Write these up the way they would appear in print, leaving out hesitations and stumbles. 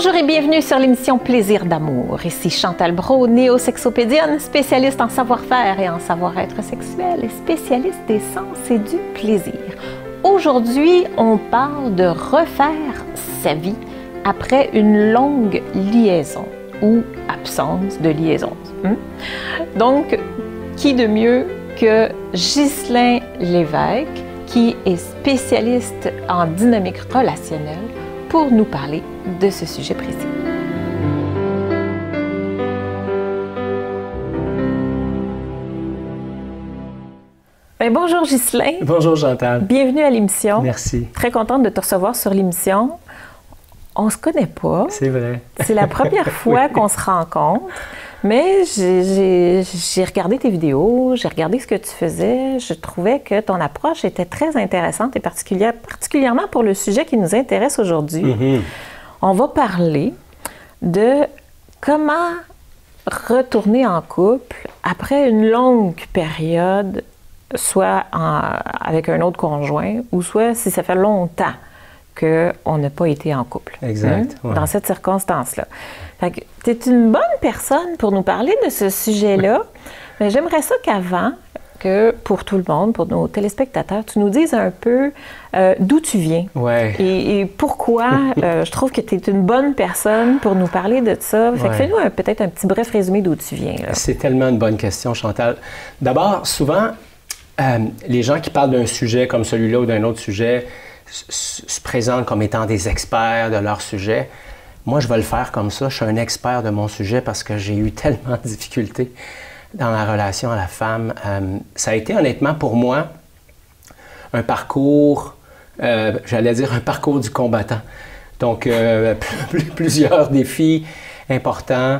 Bonjour et bienvenue sur l'émission Plaisir d'amour. Ici Chantal Brault, néo-sexopédienne, spécialiste en savoir-faire et en savoir-être sexuel et spécialiste des sens et du plaisir. Aujourd'hui, on parle de refaire sa vie après une longue liaison ou absence de liaison. Donc, qui de mieux que Ghislain Lévesque, qui est spécialiste en dynamique relationnelle, pour nous parler de ce sujet précis. Bien, bonjour Ghislain. Bonjour Chantal. Bienvenue à l'émission. Merci. Très contente de te recevoir sur l'émission. On se connaît pas. C'est vrai. C'est la première fois qu'on se rencontre. Mais j'ai regardé tes vidéos, j'ai regardé ce que tu faisais. Je trouvais que ton approche était très intéressante et particulièrement pour le sujet qui nous intéresse aujourd'hui. On va parler de comment retourner en couple après une longue période, soit avec un autre conjoint, ou soit si ça fait longtemps qu'on n'a pas été en couple. Exact. Ouais. Dans cette circonstance-là. Tu es une bonne personne pour nous parler de ce sujet-là, mais j'aimerais ça qu'avant, que pour tout le monde, pour nos téléspectateurs, tu nous dises un peu d'où tu viens et pourquoi je trouve que tu es une bonne personne pour nous parler de ça. Fait que fais-nous peut-être un petit bref résumé d'où tu viens. C'est tellement une bonne question, Chantal. D'abord, souvent, les gens qui parlent d'un sujet comme celui-là ou d'un autre sujet se présentent comme étant des experts de leur sujet. Moi, je vais le faire comme ça. Je suis un expert de mon sujet parce que j'ai eu tellement de difficultés dans la relation à la femme. Ça a été honnêtement pour moi un parcours, j'allais dire un parcours du combattant. Donc, plusieurs défis importants,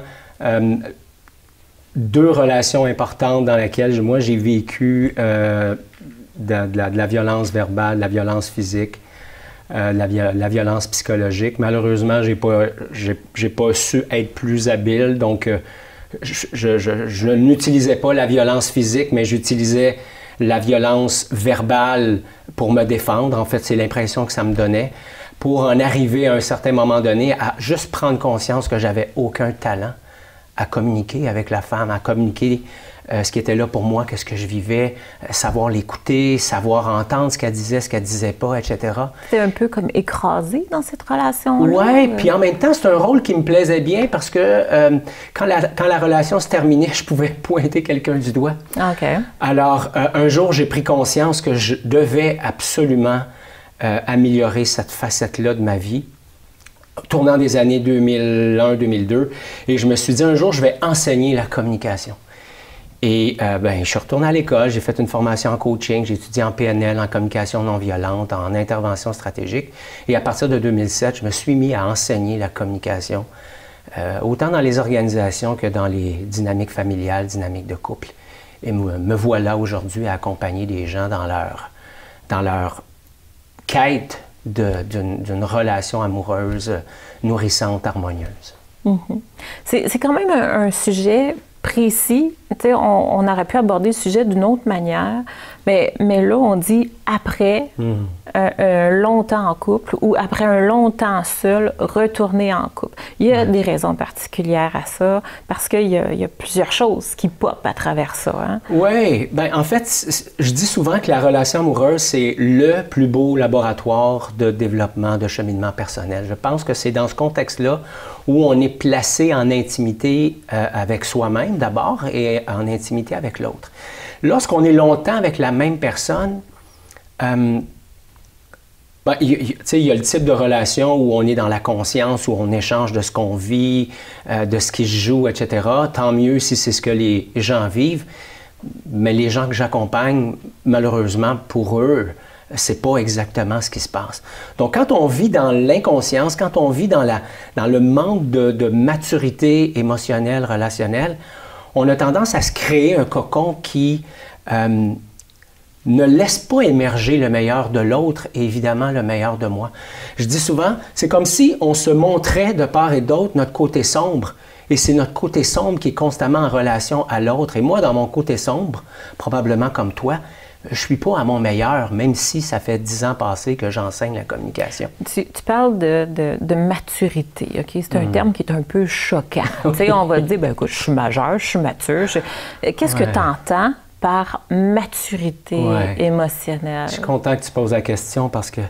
deux relations importantes dans lesquelles moi j'ai vécu de la violence verbale, de la violence physique, la violence psychologique. Malheureusement, j'ai pas su être plus habile, donc je n'utilisais pas la violence physique, mais j'utilisais la violence verbale pour me défendre. En fait, c'est l'impression que ça me donnait, pour en arriver à un certain moment donné à juste prendre conscience que j'avais aucun talent à communiquer avec la femme, à communiquer ce qui était là pour moi, qu'est-ce que je vivais, savoir l'écouter, savoir entendre ce qu'elle disait pas, etc. C'est un peu comme écrasé dans cette relation-là. Oui, puis en même temps, c'est un rôle qui me plaisait bien parce que quand la relation se terminait, je pouvais pointer quelqu'un du doigt. OK. Alors, un jour, j'ai pris conscience que je devais absolument améliorer cette facette-là de ma vie, tournant des années 2001-2002, et je me suis dit, un jour, je vais enseigner la communication. Et je suis retourné à l'école, j'ai fait une formation en coaching, j'ai étudié en PNL, en communication non violente, en intervention stratégique. Et à partir de 2007, je me suis mis à enseigner la communication, autant dans les organisations que dans les dynamiques familiales, dynamiques de couple. Et me voilà aujourd'hui à accompagner des gens dans leur quête d'une relation amoureuse, nourrissante, harmonieuse. C'est quand même un sujet précis. On aurait pu aborder le sujet d'une autre manière, mais là, on dit après longtemps en couple ou après un longtemps seul, retourner en couple. Il y a des raisons particulières à ça, parce qu'il y a plusieurs choses qui popent à travers ça. Hein? Oui, en fait, je dis souvent que la relation amoureuse, c'est le plus beau laboratoire de développement, de cheminement personnel. Je pense que c'est dans ce contexte-là où on est placé en intimité avec soi-même d'abord et en intimité avec l'autre. Lorsqu'on est longtemps avec la même personne, il y a le type de relation où on est dans la conscience, où on échange de ce qu'on vit, de ce qui se joue, etc. Tant mieux si c'est ce que les gens vivent. Mais les gens que j'accompagne, malheureusement, pour eux, c'est pas exactement ce qui se passe. Donc, quand on vit dans l'inconscience, quand on vit dans le manque de maturité émotionnelle, relationnelle, on a tendance à se créer un cocon qui ne laisse pas émerger le meilleur de l'autre et évidemment le meilleur de moi. Je dis souvent, c'est comme si on se montrait de part et d'autre notre côté sombre. Et c'est notre côté sombre qui est constamment en relation à l'autre. Et moi, dans mon côté sombre, probablement comme toi, je ne suis pas à mon meilleur, même si ça fait 10 ans passés que j'enseigne la communication. Tu parles de maturité, OK? C'est un terme qui est un peu choquant. Tu sais, on va dire, ben écoute, je suis majeur, je suis mature. Qu'est-ce que tu entends par maturité émotionnelle? Je suis content que tu poses la question parce que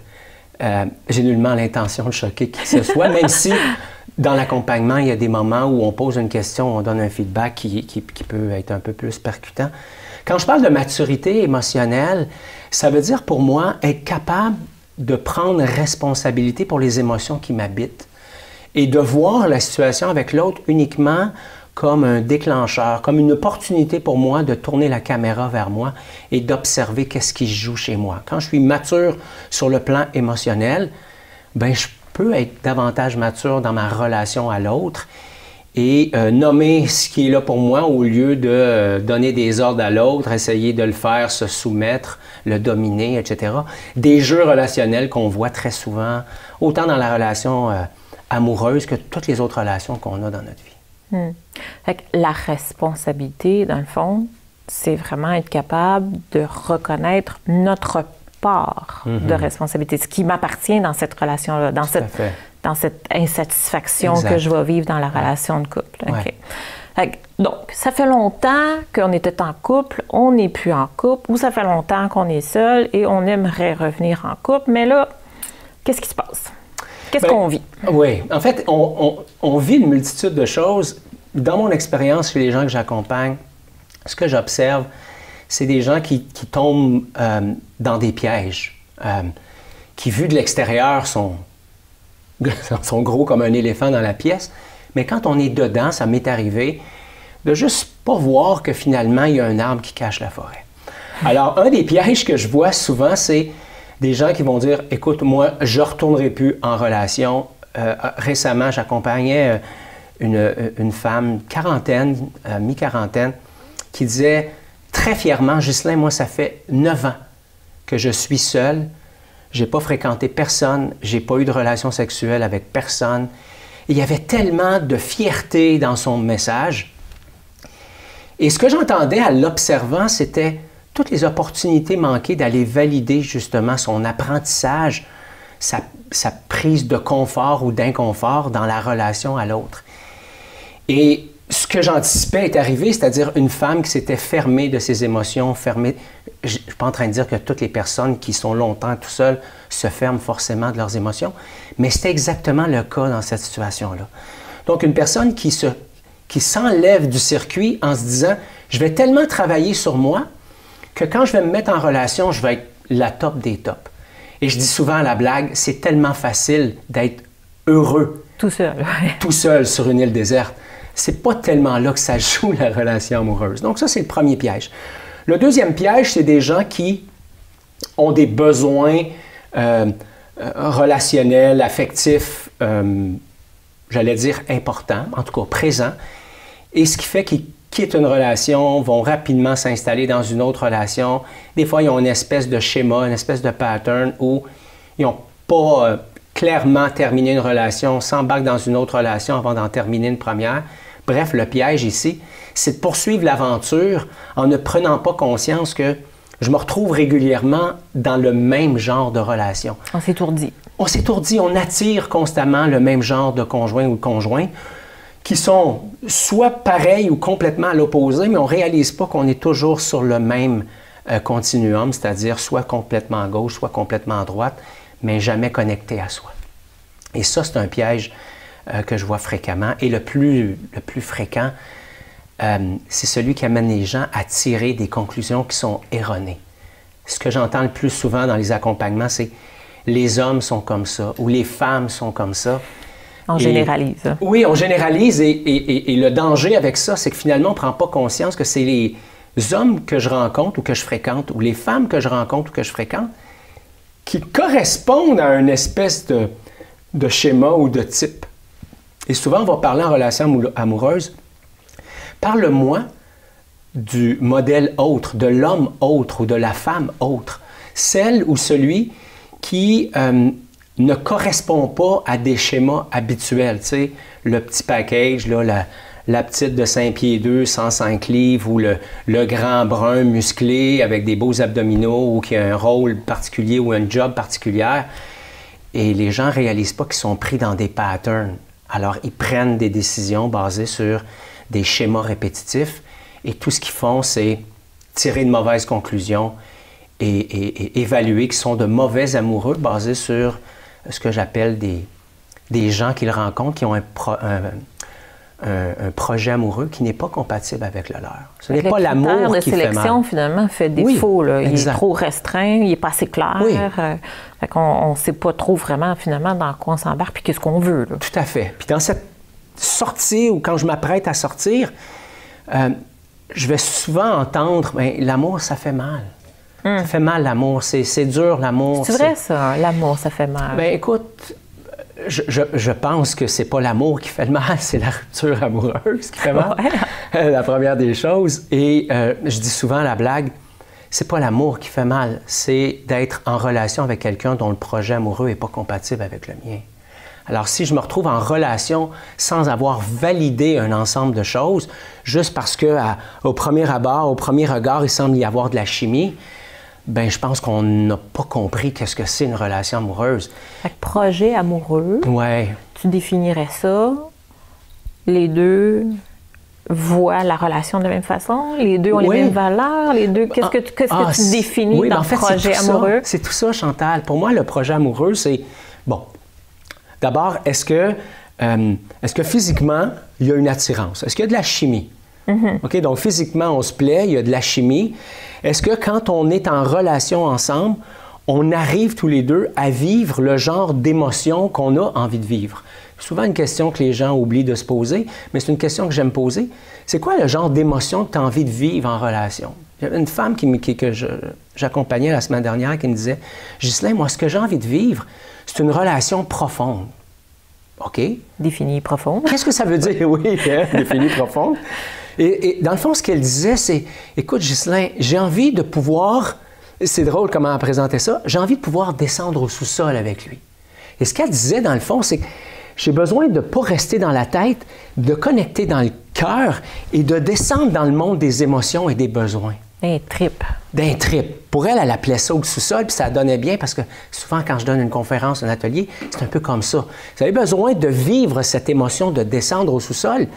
j'ai nullement l'intention de choquer qui que ce soit, même si dans l'accompagnement, il y a des moments où on pose une question, on donne un feedback qui peut être un peu plus percutant. Quand je parle de maturité émotionnelle, ça veut dire pour moi être capable de prendre responsabilité pour les émotions qui m'habitent et de voir la situation avec l'autre uniquement comme un déclencheur, comme une opportunité pour moi de tourner la caméra vers moi et d'observer qu'est-ce qui se joue chez moi. Quand je suis mature sur le plan émotionnel, ben je peux être davantage mature dans ma relation à l'autre et nommer ce qui est là pour moi au lieu de donner des ordres à l'autre, essayer de le faire, se soumettre, le dominer, etc. Des jeux relationnels qu'on voit très souvent, autant dans la relation amoureuse que toutes les autres relations qu'on a dans notre vie. Fait que la responsabilité, dans le fond, c'est vraiment être capable de reconnaître notre part de responsabilité, ce qui m'appartient dans cette relation-là, dans cette insatisfaction que je vais vivre dans la relation de couple. Okay. Donc, ça fait longtemps qu'on était en couple, on n'est plus en couple, ou ça fait longtemps qu'on est seul et on aimerait revenir en couple, mais là, qu'est-ce qui se passe? Qu'est-ce qu'on vit? Oui, en fait, on vit une multitude de choses. Dans mon expérience chez les gens que j'accompagne, ce que j'observe, c'est des gens qui tombent dans des pièges, qui, vus de l'extérieur, sont gros comme un éléphant dans la pièce. Mais quand on est dedans, ça m'est arrivé de juste pas voir que finalement, il y a un arbre qui cache la forêt. Alors, un des pièges que je vois souvent, c'est des gens qui vont dire « Écoute, moi, je ne retournerai plus en relation. » Récemment, j'accompagnais une femme, quarantaine, mi-quarantaine, qui disait très fièrement « Ghislain, moi, ça fait 9 ans que je suis seule. Je n'ai pas fréquenté personne. Je n'ai pas eu de relation sexuelle avec personne. » Et il y avait tellement de fierté dans son message. Et ce que j'entendais à l'observant, c'était toutes les opportunités manquées d'aller valider justement son apprentissage, sa prise de confort ou d'inconfort dans la relation à l'autre. Et ce que j'anticipais est arrivé, c'est-à-dire une femme qui s'était fermée de ses émotions, fermée. Je ne suis pas en train de dire que toutes les personnes qui sont longtemps tout seules se ferment forcément de leurs émotions, mais c'était exactement le cas dans cette situation-là. Donc, une personne qui s'enlève du circuit en se disant « Je vais tellement travailler sur moi que quand je vais me mettre en relation, je vais être la top des tops. » Et je dis souvent à la blague, c'est tellement facile d'être heureux. Tout seul. Tout seul sur une île déserte. C'est pas tellement là que ça joue la relation amoureuse. Donc ça, c'est le premier piège. Le deuxième piège, c'est des gens qui ont des besoins relationnels, affectifs, j'allais dire importants, en tout cas présents, et ce qui fait qu'ils quittent une relation, vont rapidement s'installer dans une autre relation. Des fois, ils ont une espèce de schéma, une espèce de pattern où ils n'ont pas clairement terminé une relation, s'embarquent dans une autre relation avant d'en terminer une première. Bref, le piège ici, c'est de poursuivre l'aventure en ne prenant pas conscience que je me retrouve régulièrement dans le même genre de relation. On s'étourdit. On s'étourdit, on attire constamment le même genre de conjoint ou de conjoint qui sont soit pareils ou complètement à l'opposé, mais on ne réalise pas qu'on est toujours sur le même continuum, c'est-à-dire soit complètement à gauche, soit complètement à droite, mais jamais connecté à soi. Et ça, c'est un piège que je vois fréquemment. Et le plus fréquent, c'est celui qui amène les gens à tirer des conclusions qui sont erronées. Ce que j'entends le plus souvent dans les accompagnements, c'est « les hommes sont comme ça » ou « les femmes sont comme ça ». On généralise. Oui, on généralise et le danger avec ça, c'est que finalement, on ne prend pas conscience que c'est les hommes que je rencontre ou que je fréquente ou les femmes que je rencontre ou que je fréquente qui correspondent à une espèce de schéma ou de type. Et souvent, on va parler en relation amoureuse. Parle-moi du modèle autre, de l'homme autre ou de la femme autre. Celle ou celui qui ne correspond pas à des schémas habituels. Tu sais, le petit package, là, la petite de 5 pieds 2, 105 livres, ou le grand brun musclé avec des beaux abdominaux, ou qui a un rôle particulier ou un job particulier. Et les gens ne réalisent pas qu'ils sont pris dans des patterns. Alors, ils prennent des décisions basées sur des schémas répétitifs, et tout ce qu'ils font, c'est tirer de mauvaises conclusions et évaluer qu'ils sont de mauvais amoureux basés sur ce que j'appelle des gens qu'ils rencontrent qui ont un projet amoureux qui n'est pas compatible avec le leur. Ce n'est pas l'amour qui fait mal. La sélection, finalement, fait défaut. Oui, il est trop restreint, il n'est pas assez clair. Oui. On ne sait pas trop vraiment, finalement, dans quoi on s'embarque et qu'est-ce qu'on veut. Là. Tout à fait. Puis dans cette sortie, ou quand je m'apprête à sortir, je vais souvent entendre, l'amour, ça fait mal. Ça fait mal, l'amour. C'est dur, l'amour. C'est vrai, ça, l'amour, ça fait mal. Bien, écoute, je pense que c'est pas l'amour qui fait le mal, c'est la rupture amoureuse qui fait mal. Ouais. La première des choses. Et je dis souvent la blague, c'est pas l'amour qui fait mal, c'est d'être en relation avec quelqu'un dont le projet amoureux n'est pas compatible avec le mien. Alors, si je me retrouve en relation sans avoir validé un ensemble de choses, juste parce qu'au premier abord, au premier regard, il semble y avoir de la chimie, bien, je pense qu'on n'a pas compris qu'est-ce que c'est une relation amoureuse. Fait que projet amoureux, ouais. Tu définirais ça, les deux voient la relation de la même façon, les deux ont les mêmes valeurs, les deux, qu'est-ce que tu définis dans le projet amoureux? C'est tout ça, Chantal. Pour moi, le projet amoureux, c'est, bon, d'abord, est-ce que physiquement, il y a une attirance? Est-ce qu'il y a de la chimie? Mm-hmm. OK, donc physiquement, on se plaît, il y a de la chimie. Est-ce que quand on est en relation ensemble, on arrive tous les deux à vivre le genre d'émotion qu'on a envie de vivre? C'est souvent une question que les gens oublient de se poser, mais c'est une question que j'aime poser. C'est quoi le genre d'émotion que tu as envie de vivre en relation? Il y avait une femme que j'accompagnais la semaine dernière qui me disait « Ghislain, moi, ce que j'ai envie de vivre, c'est une relation profonde. » OK? Définie profonde. Qu'est-ce que ça veut dire? Oui, hein? Définie profonde. Et dans le fond, ce qu'elle disait, c'est « Écoute, Ghislain, j'ai envie de pouvoir... » C'est drôle comment elle présentait ça. « J'ai envie de pouvoir descendre au sous-sol avec lui. » Et ce qu'elle disait, dans le fond, c'est « J'ai besoin de ne pas rester dans la tête, de connecter dans le cœur et de descendre dans le monde des émotions et des besoins. » D'un trip. D'un trip. Pour elle, elle appelait ça au sous-sol, puis ça donnait bien parce que souvent, quand je donne une conférence, un atelier, c'est un peu comme ça. Vous avez besoin de vivre cette émotion de descendre au sous-sol.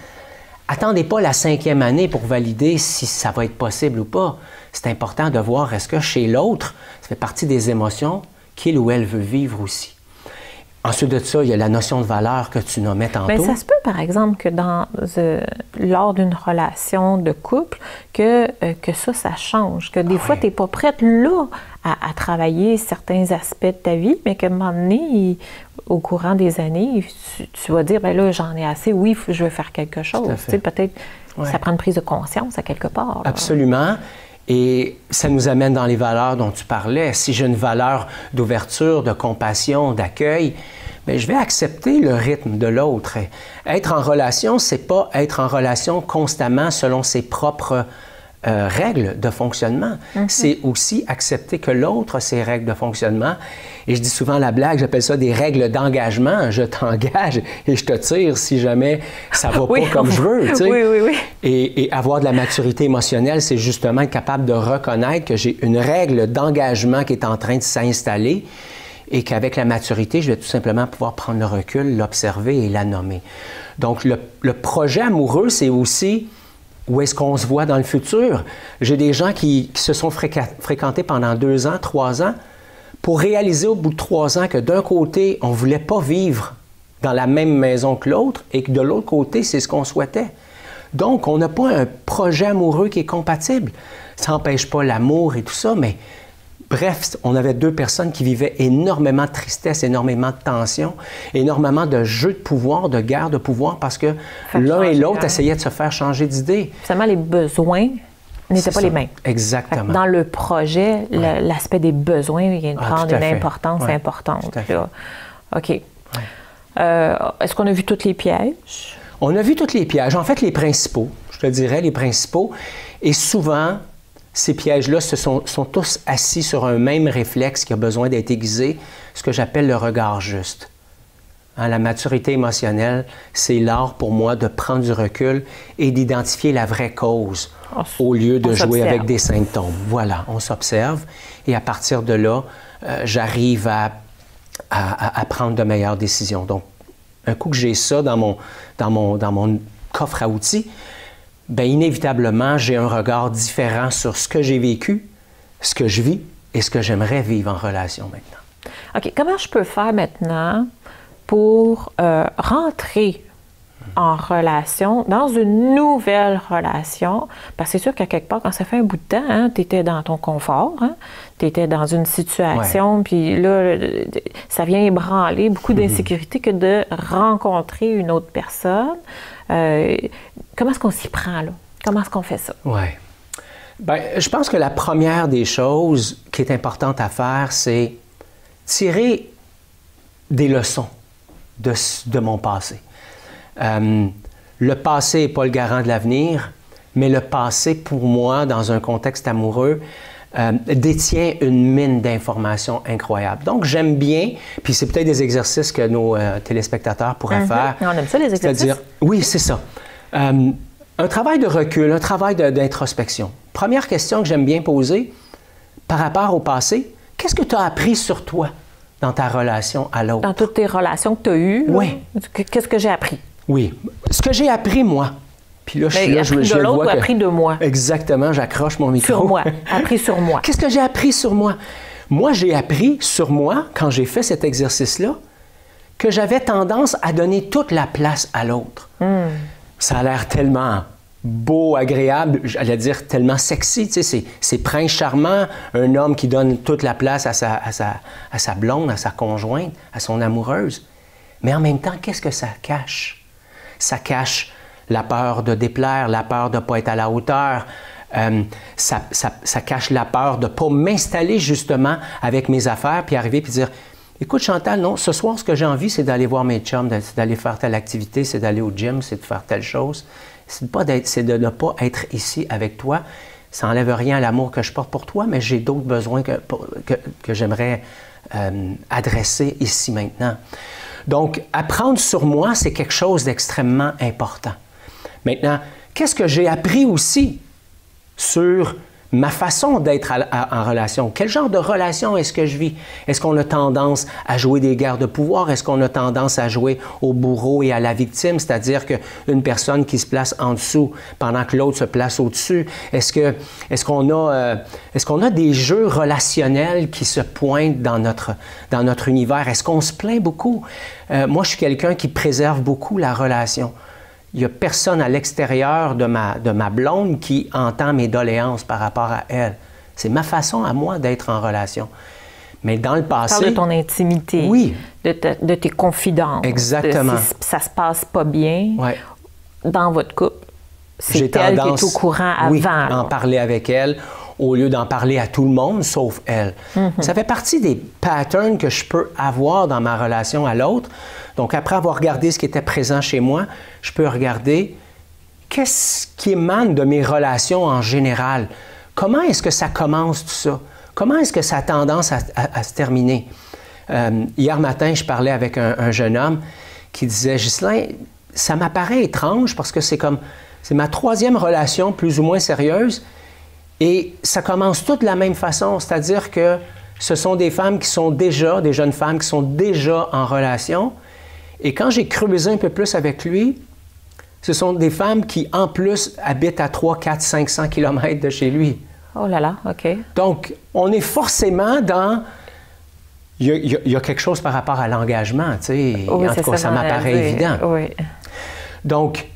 Attendez pas la 5e année pour valider si ça va être possible ou pas. C'est important de voir est-ce que chez l'autre, ça fait partie des émotions qu'il ou elle veut vivre aussi. Ensuite de ça, il y a la notion de valeur que tu nommais tantôt. Bien, ça se peut, par exemple, que lors d'une relation de couple, que ça change, que des fois, tu n'es pas prête là à travailler certains aspects de ta vie, mais qu'à un moment donné, au courant des années, tu vas dire, bien là, j'en ai assez, oui, je veux faire quelque chose. Tu sais, peut-être ça prend une prise de conscience à quelque part. Là. Absolument. Et ça nous amène dans les valeurs dont tu parlais. Si j'ai une valeur d'ouverture, de compassion, d'accueil, bien, je vais accepter le rythme de l'autre. Être en relation, c'est pas être en relation constamment selon ses propres règles de fonctionnement. Mm-hmm. C'est aussi accepter que l'autre a ses règles de fonctionnement. Et je dis souvent la blague, j'appelle ça des règles d'engagement. Je t'engage et je te tire si jamais ça va pas comme je veux. Tu sais. Oui. Et avoir de la maturité émotionnelle, c'est justement être capable de reconnaître que j'ai une règle d'engagement qui est en train de s'installer et qu'avec la maturité, je vais tout simplement pouvoir prendre le recul, l'observer et la nommer. Donc, le projet amoureux, c'est aussi où est-ce qu'on se voit dans le futur. J'ai des gens qui se sont fréquentés pendant 2 ans, 3 ans, pour réaliser au bout de 3 ans que d'un côté, on ne voulait pas vivre dans la même maison que l'autre et que de l'autre côté, c'est ce qu'on souhaitait. Donc, on n'a pas un projet amoureux qui est compatible. Ça n'empêche pas l'amour et tout ça, mais bref, on avait 2 personnes qui vivaient énormément de tristesse, énormément de tension, énormément de jeux de pouvoir, de guerre de pouvoir, parce que l'un et l'autre essayaient de se faire changer d'idée. Seulement, les besoins n'étaient pas les mêmes. Exactement. Dans le projet, l'aspect des besoins vient de prendre une importance importante. Tout à fait. Là. OK. Est-ce qu'on a vu tous les pièges? On a vu tous les pièges. En fait, les principaux, je te dirais, les principaux. Et souvent, ces pièges-là sont tous assis sur un même réflexe qui a besoin d'être aiguisé, ce que j'appelle le regard juste. Hein, la maturité émotionnelle, c'est l'art pour moi de prendre du recul et d'identifier la vraie cause au lieu de jouer avec des symptômes. Voilà, on s'observe et à partir de là, j'arrive à prendre de meilleures décisions. Donc, un coup que j'ai ça dans mon coffre à outils, bien, inévitablement, j'ai un regard différent sur ce que j'ai vécu, ce que je vis et ce que j'aimerais vivre en relation maintenant. OK. Comment je peux faire maintenant pour rentrer en relation, dans une nouvelle relation? Parce que c'est sûr qu'à quelque part, quand ça fait un bout de temps, hein, tu étais dans ton confort, hein, tu étais dans une situation, puis là, ça vient ébranler beaucoup d'insécurité que de rencontrer une autre personne. Comment est-ce qu'on s'y prend, là? Comment est-ce qu'on fait ça? Oui. Bien, je pense que la première des choses qui est importante à faire, c'est tirer des leçons de mon passé. Le passé n'est pas le garant de l'avenir, mais le passé, pour moi, dans un contexte amoureux, détient une mine d'informations incroyables. Donc, j'aime bien, puis c'est peut-être des exercices que nos téléspectateurs pourraient faire. On aime ça, les exercices. C'est-à-dire, oui, c'est ça. Un travail de recul, un travail d'introspection. Première question que j'aime bien poser, par rapport au passé, qu'est-ce que tu as appris sur toi dans ta relation à l'autre? Dans toutes tes relations que tu as eues, oui. Qu'est-ce que j'ai appris? Oui. Ce que j'ai appris, moi. Puis là, je de l'autre ou appris de moi? Exactement, j'accroche mon micro. Sur moi. Appris sur moi. Qu'est-ce que j'ai appris sur moi? Moi, j'ai appris sur moi, quand j'ai fait cet exercice-là, que j'avais tendance à donner toute la place à l'autre. Ça a l'air tellement beau, agréable, j'allais dire tellement sexy, tu sais, c'est prince charmant, un homme qui donne toute la place à sa blonde, à sa conjointe, à son amoureuse. Mais en même temps, qu'est-ce que ça cache? Ça cache la peur de déplaire, la peur de ne pas être à la hauteur, ça cache la peur de ne pas m'installer justement avec mes affaires, puis arriver puis dire « Écoute Chantal, non, ce soir, ce que j'ai envie, c'est d'aller voir mes chums, c'est d'aller faire telle activité, c'est d'aller au gym, c'est de faire telle chose. C'est de ne pas être ici avec toi. Ça n'enlève rien à l'amour que je porte pour toi, mais j'ai d'autres besoins que j'aimerais adresser ici maintenant. » Donc, apprendre sur moi, c'est quelque chose d'extrêmement important. Maintenant, qu'est-ce que j'ai appris aussi sur ma façon d'être en relation? Quel genre de relation est-ce que je vis? Est-ce qu'on a tendance à jouer des guerres de pouvoir? Est-ce qu'on a tendance à jouer au bourreau et à la victime? C'est-à-dire qu'une personne qui se place en dessous pendant que l'autre se place au-dessus? Est-ce qu'on a des jeux relationnels qui se pointent dans notre univers? Est-ce qu'on se plaint beaucoup? Moi, je suis quelqu'un qui préserve beaucoup la relation. Il n'y a personne à l'extérieur de ma blonde qui entend mes doléances par rapport à elle. C'est ma façon à moi d'être en relation. Mais dans le passé... Parle de ton intimité, oui, de tes confidences. Exactement. Si ça se passe pas bien dans votre couple, c'est elle qui est au courant avant. Oui, en parler avec elle au lieu d'en parler à tout le monde, sauf elle. Ça fait partie des patterns que je peux avoir dans ma relation à l'autre. Donc, après avoir regardé ce qui était présent chez moi, je peux regarder qu'est-ce qui émane de mes relations en général. Comment est-ce que ça commence tout ça? Comment est-ce que ça a tendance à se terminer? Hier matin, je parlais avec un jeune homme qui disait « Ghislain, ça m'apparaît étrange parce que c'est ma troisième relation plus ou moins sérieuse et ça commence toutes de la même façon, c'est-à-dire que ce sont des femmes qui sont déjà, des jeunes femmes qui sont déjà en relation. Et quand j'ai creusé un peu plus avec lui, ce sont des femmes qui, en plus, habitent à 300, 400, 500 km de chez lui. Oh là là, OK. Donc, on est forcément dans... Il y a quelque chose par rapport à l'engagement, tu sais. Oui, en tout cas, ça m'apparaît évident. Oui. Donc,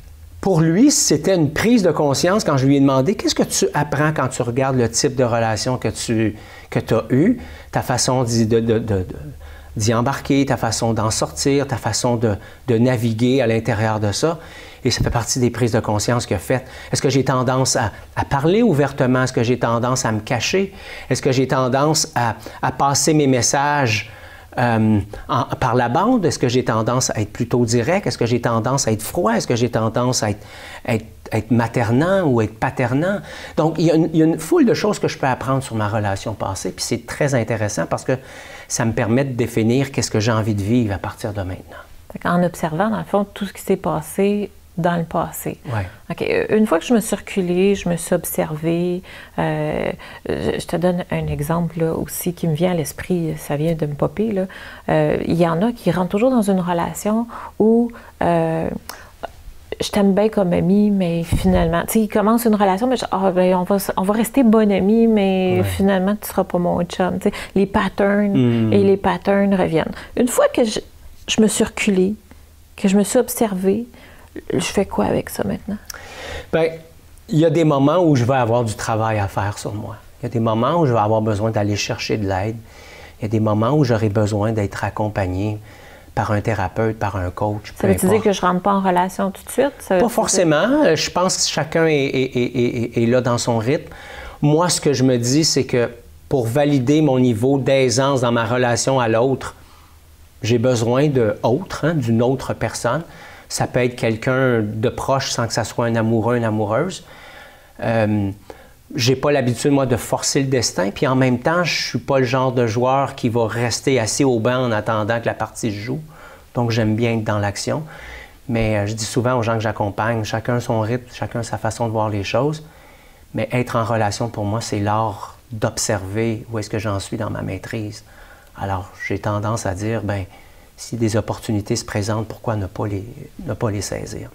pour lui, c'était une prise de conscience quand je lui ai demandé « Qu'est-ce que tu apprends quand tu regardes le type de relation que tu as eu, ta façon d'y embarquer, ta façon d'en sortir, ta façon de naviguer à l'intérieur de ça. » Et ça fait partie des prises de conscience qu'il a faites. Est-ce que j'ai tendance à parler ouvertement? Est-ce que j'ai tendance à me cacher? Est-ce que j'ai tendance à passer mes messages par la bande? Est-ce que j'ai tendance à être plutôt direct? Est-ce que j'ai tendance à être froid? Est-ce que j'ai tendance à être maternant ou être paternant? Donc, il y a une foule de choses que je peux apprendre sur ma relation passée, puis c'est très intéressant parce que ça me permet de définir qu'est-ce que j'ai envie de vivre à partir de maintenant. En observant, dans le fond, tout ce qui s'est passé dans le passé. Ouais. OK. Une fois que je me suis reculée, je me suis observée, je te donne un exemple là, aussi qui me vient à l'esprit, ça vient de me popper. Là. Il y en a qui rentrent toujours dans une relation où je t'aime bien comme amie, mais finalement, tu sais, ils commencent une relation, mais on va rester bonne amie, mais finalement, tu ne seras pas mon chum. Tu sais, les patterns et les patterns reviennent. Une fois que je me suis reculée, que je me suis observée, je fais quoi avec ça maintenant? Bien, il y a des moments où je vais avoir du travail à faire sur moi. Il y a des moments où je vais avoir besoin d'aller chercher de l'aide. Il y a des moments où j'aurai besoin d'être accompagné par un thérapeute, par un coach. Ça veut-tu dire que je ne rentre pas en relation tout de suite? Pas forcément. Je pense que chacun est là dans son rythme. Moi, ce que je me dis, c'est que pour valider mon niveau d'aisance dans ma relation à l'autre, j'ai besoin d'une autre personne. Ça peut être quelqu'un de proche sans que ça soit un amoureux, une amoureuse. J'ai pas l'habitude, moi, de forcer le destin. Puis en même temps, je suis pas le genre de joueur qui va rester assis au banc en attendant que la partie se joue. Donc, j'aime bien être dans l'action. Mais je dis souvent aux gens que j'accompagne, chacun son rythme, chacun sa façon de voir les choses. Mais être en relation, pour moi, c'est l'art d'observer où est-ce que j'en suis dans ma maîtrise. Alors, j'ai tendance à dire, bien, si des opportunités se présentent, pourquoi ne pas les saisir?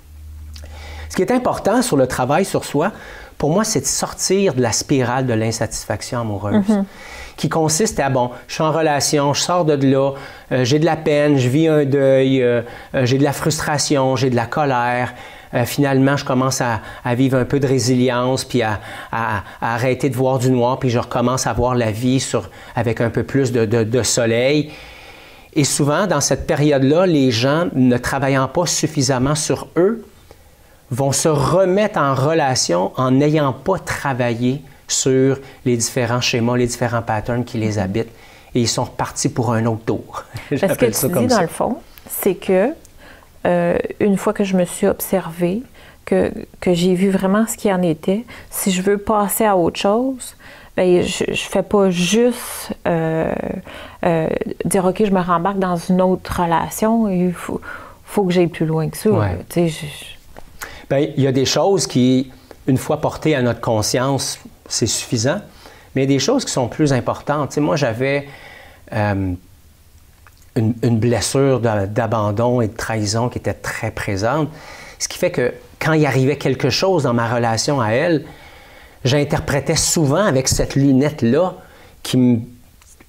Ce qui est important sur le travail sur soi, pour moi, c'est de sortir de la spirale de l'insatisfaction amoureuse, qui consiste à, bon, je suis en relation, je sors de là, j'ai de la peine, je vis un deuil, j'ai de la frustration, j'ai de la colère. Finalement, je commence à vivre un peu de résilience, puis à arrêter de voir du noir, puis je recommence à voir la vie avec un peu plus de soleil. Et souvent, dans cette période-là, les gens, ne travaillant pas suffisamment sur eux, vont se remettre en relation en n'ayant pas travaillé sur les différents schémas, les différents patterns qui les habitent. Et ils sont repartis pour un autre tour. Ce que tu dis, dans le fond, c'est que une fois que je me suis observée, que j'ai vu vraiment ce qu'il en était, si je veux passer à autre chose, bien, je ne fais pas juste dire « OK, je me rembarque dans une autre relation », il faut que j'aille plus loin que ça. Ouais. Bien, il y a des choses qui, une fois portées à notre conscience, c'est suffisant, mais il y a des choses qui sont plus importantes. Tu sais, moi, j'avais une blessure d'abandon et de trahison qui était très présente, ce qui fait que quand il arrivait quelque chose dans ma relation à elle, j'interprétais souvent avec cette lunette-là,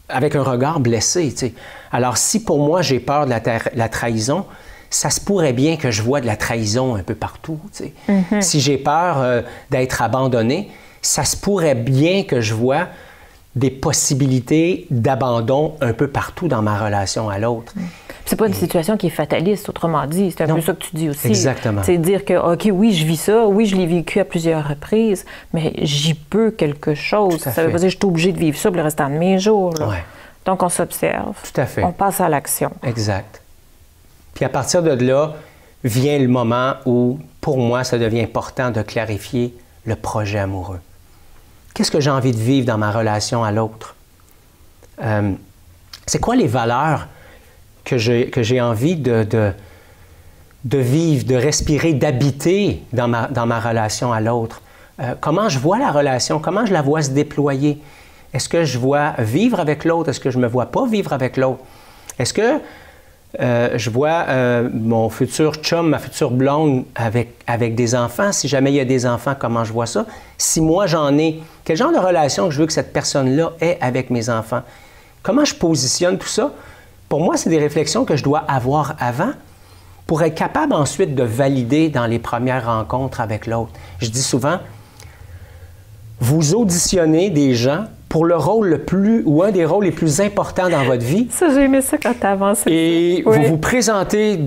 avec un regard blessé. Tu sais. Alors, si pour moi, j'ai peur de la trahison, ça se pourrait bien que je vois de la trahison un peu partout. Tu sais. Si j'ai peur d'être abandonné, ça se pourrait bien que je vois des possibilités d'abandon un peu partout dans ma relation à l'autre. C'est pas une situation qui est fataliste, autrement dit. C'est un peu ça que tu dis aussi. Exactement. C'est dire que, OK, oui, je vis ça, oui, je l'ai vécu à plusieurs reprises, mais j'y peux quelque chose. Ça veut pas dire que je suis obligée de vivre ça pour le restant de mes jours. Là. Ouais. Donc, on s'observe. Tout à fait. On passe à l'action. Exact. Puis à partir de là, vient le moment où, pour moi, ça devient important de clarifier le projet amoureux. Qu'est-ce que j'ai envie de vivre dans ma relation à l'autre? C'est quoi les valeurs que j'ai envie de vivre, de respirer, d'habiter dans ma relation à l'autre? Comment je vois la relation? Comment je la vois se déployer? Est-ce que je vois vivre avec l'autre? Est-ce que je ne me vois pas vivre avec l'autre? Est-ce que je vois mon futur chum, ma future blonde avec des enfants? Si jamais il y a des enfants, comment je vois ça? Si moi j'en ai, quel genre de relation je veux que cette personne-là ait avec mes enfants? Comment je positionne tout ça? Pour moi, c'est des réflexions que je dois avoir avant pour être capable ensuite de valider dans les premières rencontres avec l'autre. Je dis souvent, vous auditionnez des gens pour le rôle ou un des rôles les plus importants dans votre vie. Ça, j'ai aimé ça quand tu avances. Et vous vous présentez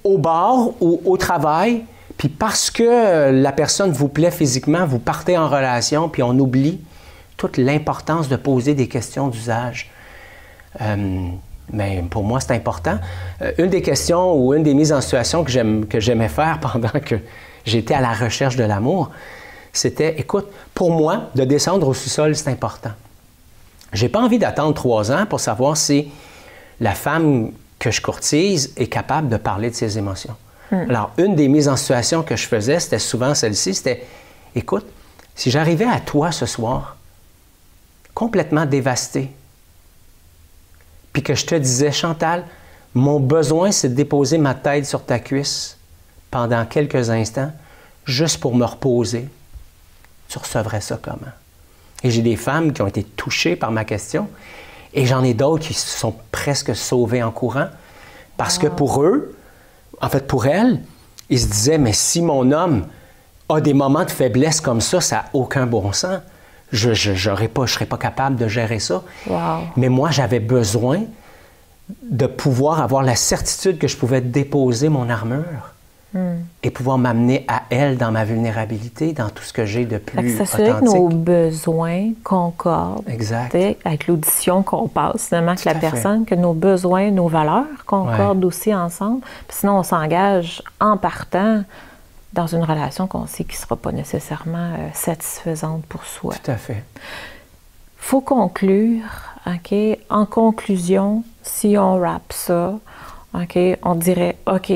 au bar ou au travail, puis parce que la personne vous plaît physiquement, vous partez en relation, puis on oublie toute l'importance de poser des questions d'usage. Mais pour moi, c'est important. Une des questions ou une des mises en situation que j'aimais faire pendant que j'étais à la recherche de l'amour, c'était, écoute, pour moi, de descendre au sous-sol, c'est important. J'ai pas envie d'attendre 3 ans pour savoir si la femme que je courtise est capable de parler de ses émotions. Alors, une des mises en situation que je faisais, c'était souvent celle-ci, c'était, écoute, si j'arrivais à toi ce soir, complètement dévasté, puis que je te disais, Chantal, mon besoin, c'est de déposer ma tête sur ta cuisse pendant quelques instants, juste pour me reposer, tu recevrais ça comment? Et j'ai des femmes qui ont été touchées par ma question, et j'en ai d'autres qui se sont presque sauvées en courant, parce que pour eux, en fait pour elles, ils se disaient, mais si mon homme a des moments de faiblesse comme ça n'a aucun bon sens. Je ne serais pas capable de gérer ça. Wow. Mais moi, j'avais besoin de pouvoir avoir la certitude que je pouvais déposer mon armure et pouvoir m'amener à elle dans ma vulnérabilité, dans tout ce que j'ai de plus authentique. S'assurer que nos besoins concordent avec l'audition qu'on passe, finalement, avec la personne, que nos besoins, nos valeurs concordent aussi ensemble. Puis sinon, on s'engage en partant dans une relation qu'on sait qui ne sera pas nécessairement satisfaisante pour soi. Tout à fait. Il faut conclure, OK? En conclusion, si on wrap ça, OK, on dirait, OK,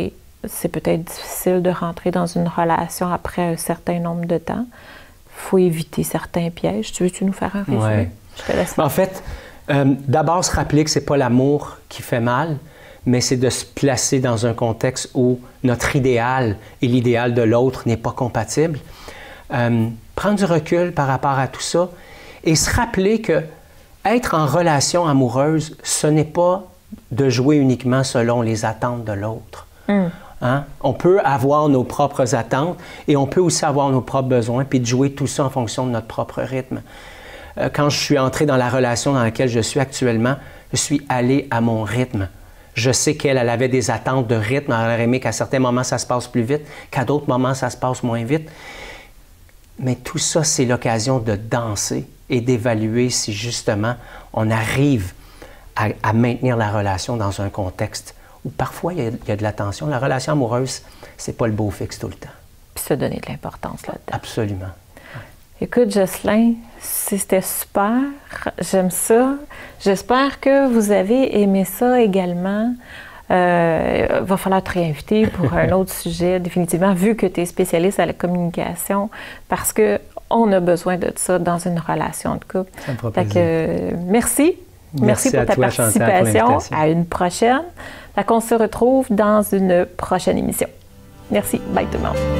c'est peut-être difficile de rentrer dans une relation après un certain nombre de temps. Il faut éviter certains pièges. Tu nous faire un résumé? Ouais. Je te laisse. En fait, d'abord se rappeler que ce n'est pas l'amour qui fait mal, mais c'est de se placer dans un contexte où notre idéal et l'idéal de l'autre n'est pas compatible. Prendre du recul par rapport à tout ça et se rappeler que être en relation amoureuse, ce n'est pas de jouer uniquement selon les attentes de l'autre. Hein? On peut avoir nos propres attentes et on peut aussi avoir nos propres besoins, puis de jouer tout ça en fonction de notre propre rythme. Quand je suis entré dans la relation dans laquelle je suis actuellement, je suis allé à mon rythme. Je sais qu'elle avait des attentes de rythme. Elle aurait aimé qu'à certains moments, ça se passe plus vite, qu'à d'autres moments, ça se passe moins vite. Mais tout ça, c'est l'occasion de danser et d'évaluer si justement on arrive à maintenir la relation dans un contexte où parfois il y a de la tension. La relation amoureuse, c'est pas le beau fixe tout le temps. Puis se donner de l'importance là-dedans. Absolument. Écoute, Jocelyne, c'était super. J'aime ça. J'espère que vous avez aimé ça également. Va falloir te réinviter pour un autre sujet, définitivement, vu que tu es spécialiste à la communication, parce qu'on a besoin de ça dans une relation de couple. Ça me fera plaisir. Merci. Merci pour ta participation. À une prochaine. On se retrouve dans une prochaine émission. Merci. Bye tout le monde.